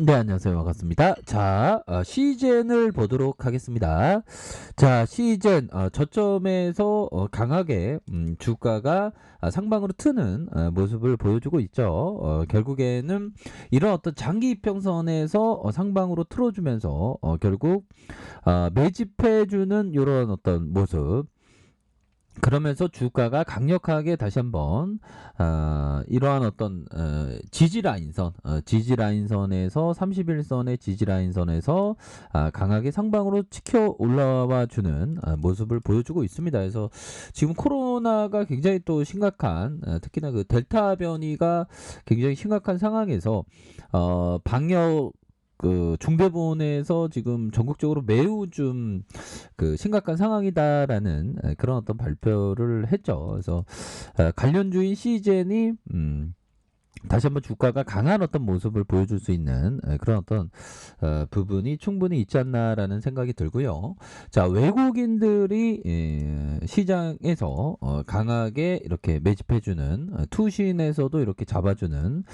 네, 안녕하세요. 반갑습니다. 자, 시젠을 보도록 하겠습니다. 자, 시젠, 저점에서 강하게 주가가 상방으로 트는 모습을 보여주고 있죠. 결국에는 이런 어떤 장기 이평선에서 상방으로 틀어주면서 결국 매집해주는 이런 어떤 모습. 그러면서 주가가 강력하게 다시 한번 이러한 어떤 지지 라인선에서 31선의 지지 라인선에서 강하게 상방으로 치켜 올라와 주는 모습을 보여주고 있습니다. 그래서 지금 코로나가 굉장히 또 심각한 특히나 그 델타 변이가 굉장히 심각한 상황에서 방역 그 중대본에서 지금 전국적으로 매우 좀 그 심각한 상황이다라는 그런 어떤 발표를 했죠. 그래서 관련주인 시젠이 다시 한번 주가가 강한 어떤 모습을 보여줄 수 있는 그런 어떤 부분이 충분히 있지 않나라는 생각이 들고요. 자, 외국인들이 시장에서 강하게 이렇게 매집해주는 투신에서도 이렇게 잡아주는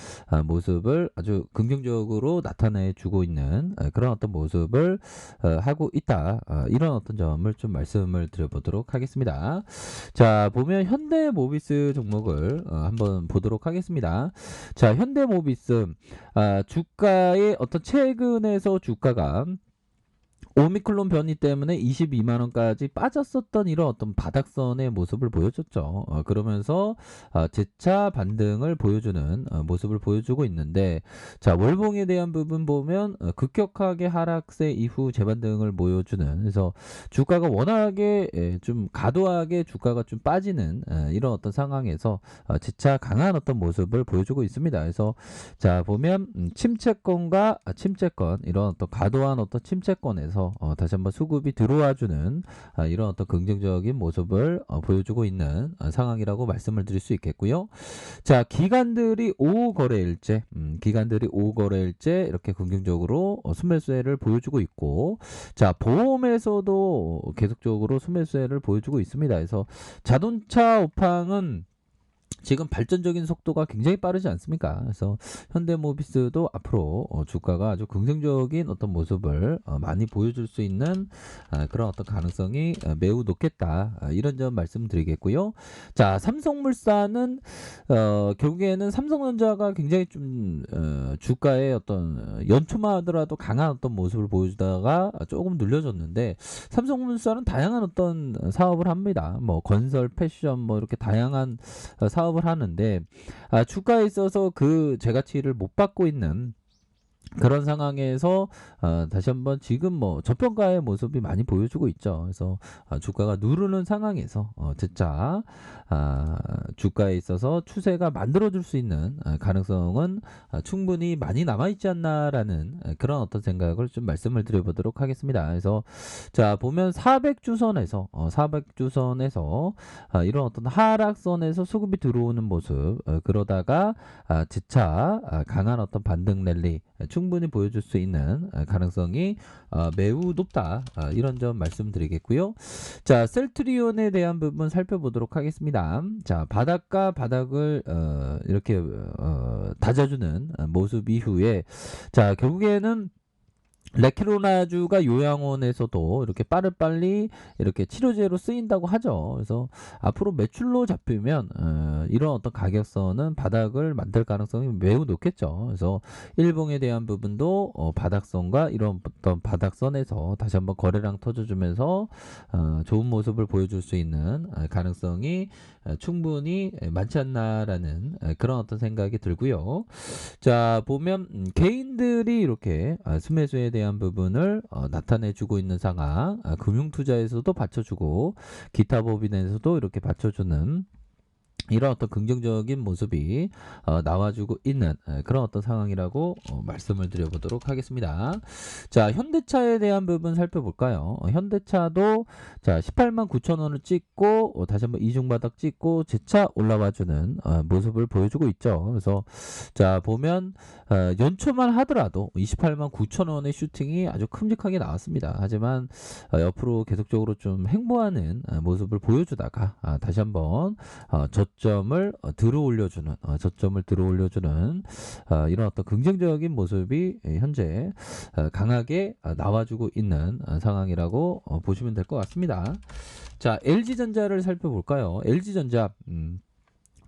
모습을 아주 긍정적으로 나타내주고 있는 그런 어떤 모습을 하고 있다. 이런 어떤 점을 좀 말씀을 드려보도록 하겠습니다. 자, 보면 현대모비스 종목을 한번 보도록 하겠습니다. 자, 현대모비스 주가의 어떤 최근에서 주가가 오미클론 변이 때문에 22만 원까지 빠졌었던 이런 어떤 바닥선의 모습을 보여줬죠. 그러면서 재차 반등을 보여주는 모습을 보여주고 있는데, 자, 월봉에 대한 부분 보면 급격하게 하락세 이후 재반등을 보여주는, 그래서 주가가 워낙에 좀 과도하게 주가가 좀 빠지는 이런 어떤 상황에서 재차 강한 어떤 모습을 보여주고 있습니다. 그래서 자, 보면 침체권과 침체권, 이런 어떤 과도한 어떤 침체권에서 다시 한번 수급이 들어와주는 이런 어떤 긍정적인 모습을 보여주고 있는 상황이라고 말씀을 드릴 수 있겠고요. 자, 기관들이 5거래일째 이렇게 긍정적으로 순매수세를 보여주고 있고, 자, 보험에서도 계속적으로 순매수세를 보여주고 있습니다. 그래서 자동차 업황은 지금 발전적인 속도가 굉장히 빠르지 않습니까? 그래서 현대모비스도 앞으로 주가가 아주 긍정적인 어떤 모습을 많이 보여줄 수 있는 그런 어떤 가능성이 매우 높겠다. 이런 점 말씀드리겠고요. 자, 삼성물산은 결국에는 삼성전자가 굉장히 좀 주가의 어떤 연초마하더라도 강한 어떤 모습을 보여주다가 조금 눌려졌는데, 삼성물산은 다양한 어떤 사업을 합니다. 뭐 건설, 패션, 뭐 이렇게 다양한 사업을 하는데 주가에 있어서 그 재가치를 못 받고 있는 그런 상황에서 다시 한번 지금 뭐 저평가의 모습이 많이 보여주고 있죠. 그래서 주가가 누르는 상황에서 재차 주가에 있어서 추세가 만들어줄 수 있는 가능성은 충분히 많이 남아있지 않나라는 그런 어떤 생각을 좀 말씀을 드려보도록 하겠습니다. 그래서 자, 보면 400주선에서 이런 어떤 하락선에서 수급이 들어오는 모습, 그러다가 재차 강한 어떤 반등 랠리 충분히 보여줄 수 있는 가능성이 매우 높다. 이런 점 말씀드리겠고요. 자, 셀트리온에 대한 부분 살펴보도록 하겠습니다. 자, 바닥과 바닥을 이렇게 다져주는 모습 이후에, 자, 결국에는 레키로나주가 요양원에서도 이렇게 빠르빨리 이렇게 치료제로 쓰인다고 하죠. 그래서 앞으로 매출로 잡히면 이런 어떤 가격선은 바닥을 만들 가능성이 매우 높겠죠. 그래서 일봉에 대한 부분도 바닥선과 이런 어떤 바닥선에서 다시 한번 거래량 터져주면서 좋은 모습을 보여줄 수 있는 가능성이 충분히 많지 않나라는 그런 어떤 생각이 들고요. 자, 보면 개인들이 이렇게 순매수에 대한 부분을 나타내주고 있는 상황, 금융투자에서도 받쳐주고 기타 법인에서도 이렇게 받쳐주는 이런 어떤 긍정적인 모습이 나와주고 있는 그런 어떤 상황이라고 말씀을 드려보도록 하겠습니다. 자, 현대차에 대한 부분 살펴볼까요? 현대차도 자, 18만 9천 원을 찍고 다시 한번 이중바닥 찍고 재차 올라와주는 모습을 보여주고 있죠. 그래서 자, 보면 연초만 하더라도 28만 9천 원의 슈팅이 아주 큼직하게 나왔습니다. 하지만 옆으로 계속적으로 좀 횡보하는 모습을 보여주다가 다시 한번 저점을 들어 올려주는 이런 어떤 긍정적인 모습이 현재 강하게 나와주고 있는 상황이라고 보시면 될 것 같습니다. 자, LG전자를 살펴볼까요? LG전자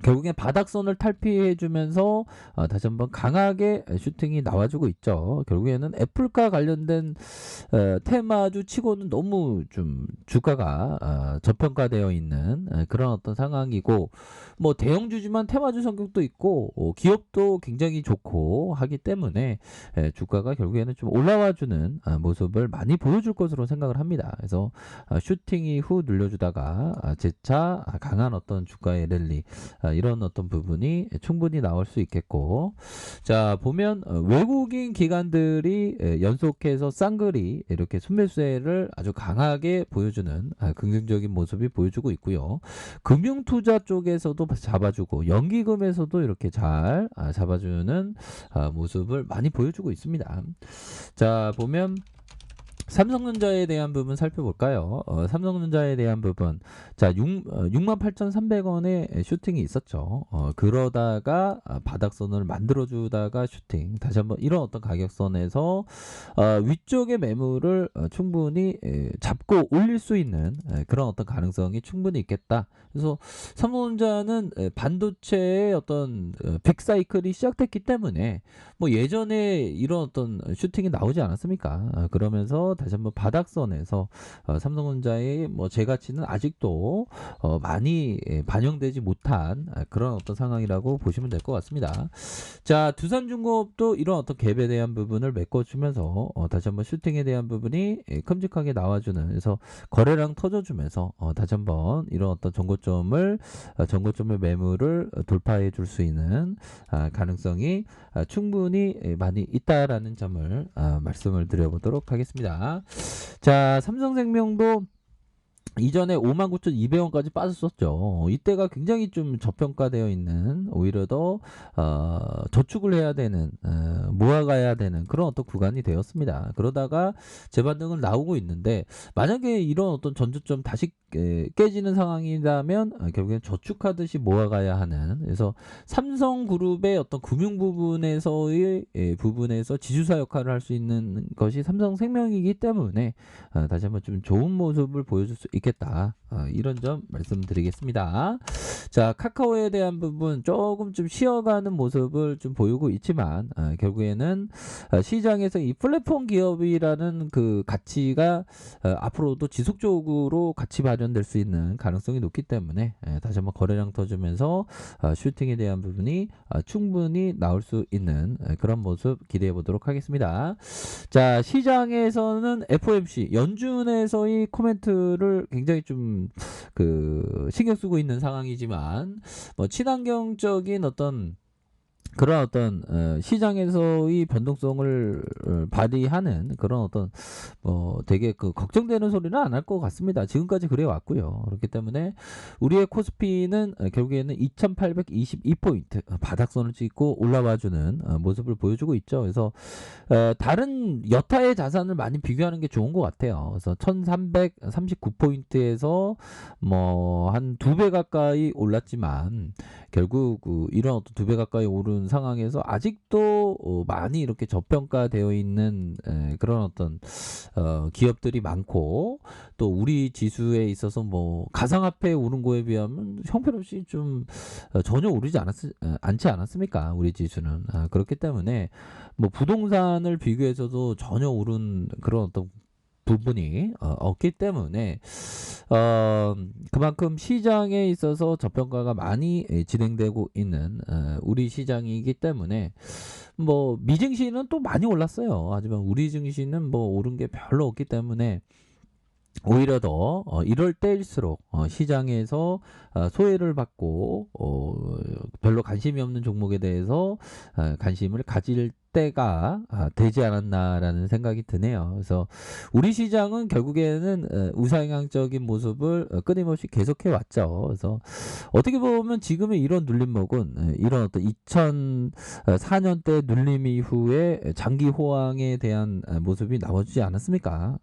결국엔 바닥선을 탈피해주면서 다시 한번 강하게 슈팅이 나와주고 있죠. 결국에는 애플과 관련된 테마주 치고는 너무 좀 주가가 저평가되어 있는 그런 어떤 상황이고, 뭐 대형주지만 테마주 성격도 있고 기업도 굉장히 좋고 하기 때문에 주가가 결국에는 좀 올라와주는 모습을 많이 보여줄 것으로 생각을 합니다. 그래서 슈팅 이후 눌려주다가 재차 강한 어떤 주가의 랠리, 이런 어떤 부분이 충분히 나올 수 있겠고, 자 보면 외국인 기관들이 연속해서 쌍글이 이렇게 순매수세를 아주 강하게 보여주는 긍정적인 모습이 보여주고 있고요. 금융투자 쪽에서도 잡아주고 연기금에서도 이렇게 잘 잡아주는 모습을 많이 보여주고 있습니다. 자 보면 삼성전자에 대한 부분 살펴볼까요? 삼성전자에 대한 부분, 자 68,300원의 슈팅이 있었죠. 그러다가 바닥선을 만들어주다가 슈팅, 다시 한번 이런 어떤 가격선에서 위쪽의 매물을 충분히 잡고 올릴 수 있는 그런 어떤 가능성이 충분히 있겠다. 그래서 삼성전자는 반도체의 어떤 빅사이클이 시작됐기 때문에 뭐 예전에 이런 어떤 슈팅이 나오지 않았습니까? 그러면서 다시 한번 바닥선에서 삼성전자의 뭐 재가치는 아직도 많이 반영되지 못한 그런 어떤 상황이라고 보시면 될 것 같습니다. 자, 두산중공업도 이런 어떤 갭에 대한 부분을 메꿔주면서 다시 한번 슈팅에 대한 부분이 큼직하게 나와주는, 그래서 거래량 터져주면서 다시 한번 이런 어떤 정고점의 매물을 돌파해 줄 수 있는 가능성이 충분히 많이 있다라는 점을 말씀을 드려보도록 하겠습니다. 자, 삼성생명도 이전에 59,200원까지 빠졌었죠. 이때가 굉장히 좀 저평가되어 있는, 오히려 더 저축을 해야 되는, 모아가야 되는 그런 어떤 구간이 되었습니다. 그러다가 재반등은 나오고 있는데, 만약에 이런 어떤 전저점 다시 깨지는 상황이라면 결국엔 저축하듯이 모아가야 하는, 그래서 삼성그룹의 어떤 금융 부분에서 지주사 역할을 할 수 있는 것이 삼성생명이기 때문에 다시 한번 좀 좋은 모습을 보여줄 수 있겠다, 이런 점 말씀드리겠습니다. 자, 카카오에 대한 부분 조금 좀 쉬어가는 모습을 좀 보이고 있지만 결국에는 시장에서 이 플랫폼 기업이라는 그 가치가 앞으로도 지속적으로 가치 발현될 수 있는 가능성이 높기 때문에 다시 한번 거래량 터주면서 슈팅에 대한 부분이 충분히 나올 수 있는 그런 모습 기대해 보도록 하겠습니다. 자, 시장에서는 FOMC 연준에서의 코멘트를 굉장히 좀 신경 쓰고 있는 상황이지만, 뭐 친환경적인 어떤 그런 어떤 시장에서의 변동성을 발휘하는 그런 어떤 되게 걱정되는 소리는 안 할 것 같습니다. 지금까지 그래 왔고요. 그렇기 때문에 우리의 코스피는 결국에는 2,822포인트 바닥선을 찍고 올라와주는 모습을 보여주고 있죠. 그래서 다른 여타의 자산을 많이 비교하는 게 좋은 것 같아요. 그래서 1,339포인트에서 뭐 한 2배 가까이 올랐지만, 결국 이런 어떤 2배 가까이 오른 상황에서 아직도 많이 이렇게 저평가되어 있는 그런 어떤 기업들이 많고, 또 우리 지수에 있어서 뭐 가상화폐 오른 거에 비하면 형편없이 좀 전혀 오르지 않지 않았습니까? 우리 지수는. 그렇기 때문에 뭐 부동산을 비교해서도 전혀 오른 그런 어떤 부분이 없기 때문에 그만큼 시장에 있어서 저평가가 많이 진행되고 있는 우리 시장이기 때문에, 뭐 미증시는 또 많이 올랐어요. 하지만 우리 증시는 뭐 오른 게 별로 없기 때문에 오히려 더 이럴 때일수록 시장에서 소외를 받고 별로 관심이 없는 종목에 대해서 관심을 가질 때가 되지 않았나라는 생각이 드네요. 그래서 우리 시장은 결국에는 우상향적인 모습을 끊임없이 계속해 왔죠. 그래서 어떻게 보면 지금의 이런 눌림목은 이런 어떤 2004년대 눌림 이후에 장기 호황에 대한 모습이 나오지 않았습니까?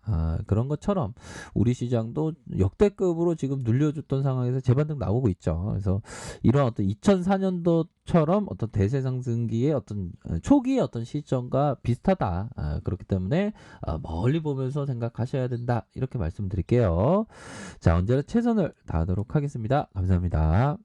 그런 것처럼 우리 시장도 역대급으로 지금 눌려줬던 상황에서 재반등 나오고 있죠. 그래서 이런 어떤 2004년도처럼 어떤 대세 상승기의 어떤 초기의 어떤 시점과 비슷하다. 그렇기 때문에 멀리 보면서 생각하셔야 된다. 이렇게 말씀드릴게요. 자, 언제나 최선을 다하도록 하겠습니다. 감사합니다.